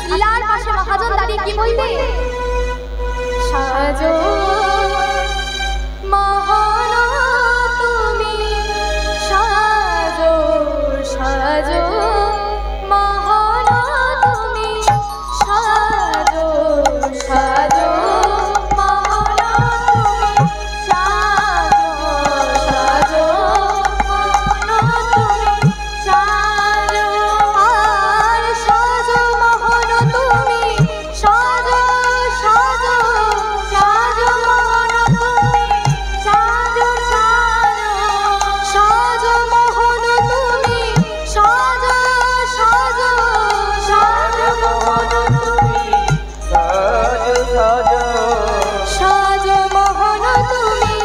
চিল্লার পাশে মহাজন দাঁড়িয়ে কি বলবে? সাজো মহান তুমি, সাজো সাজো মহান তুমি, সাজো সাজো মহান তুমি, সাজো সাজো মহান তুমি, সাজো আর সাজো মহান তুমি, সাজো সাজো সাজো মহান তুমি, সাজো সাজো সাজো মহান তুমি, সাজো সাজো সাজো মহান তুমি, সাজো মহান তুমি,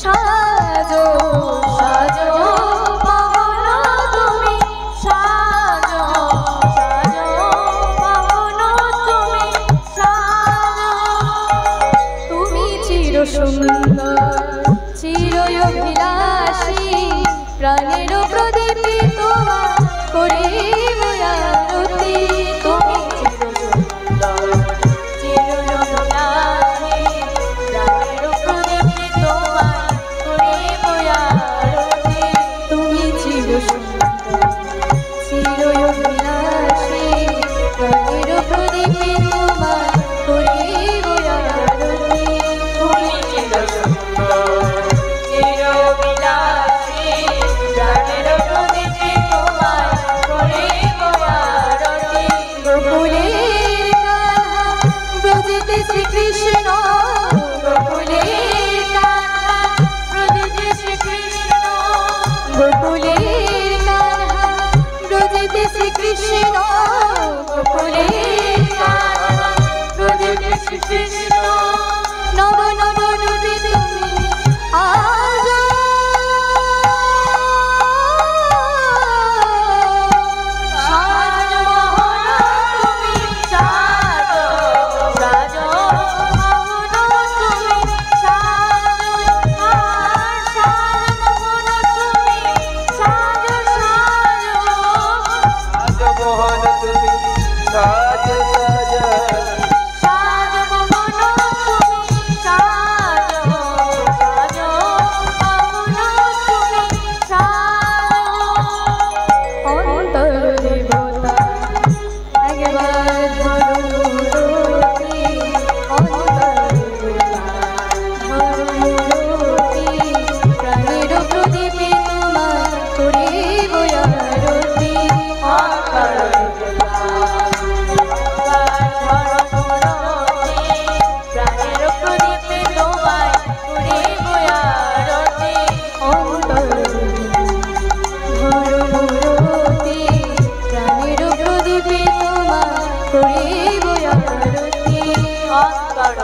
সাজো সাজো মহান তুমি, সাজো সাজো মহান তুমি, সাজো তুমি চির সুন্দর চির অভিলাষী, প্রাণের প্রদীপে তোমার করিব আরতি। তুমি চির সুন্দর চির অভিলাষী, প্রাণের প্রদীপে তোমার করিব আরতি। তুমি চির সুন্দর চির অভিলাষী, প্রাণের প্রদীপে তোমার করিব আরতি। তুমি চির সুন্দর চির অভিলাষী, প্রাণের প্রদীপে তোমার করিব আরতি। গোকুলের কান্হা ব্রজেতে শ্রীকৃষ্ণ, গোকুলের কান্হা ব্রজেতে শ্রীকৃষ্ণ, গোকুলের কান্হা ব্রজেতে শ্রীকৃষ্ণ, গোকুলের কান্হা ব্রজেতে শ্রীকৃষ্ণ। নব নব রূপে তুমি আজ সাজো মহান তুমি, সাজো সাজো মহান তুমি, সাজো আর সাজো মহান তুমি, সাজো সাজো মোহন তুমি, সাজো সাজো সাজো মহান তুমি, সাজো সাজো মহান তুমি, সাজো অন্তর দেবতা একবার ধরুরতি, অন্তর দেবতা ধরুরতি, প্রাণের প্রদীপে তোমার করিব আরতি। অন্তর দেবতা প্রাণের প্রদীপে তোমার করিব আরতি। অন্তর ধরুরতি, প্রাণের প্রদীপে তোমার করিব আরতি। অন্তর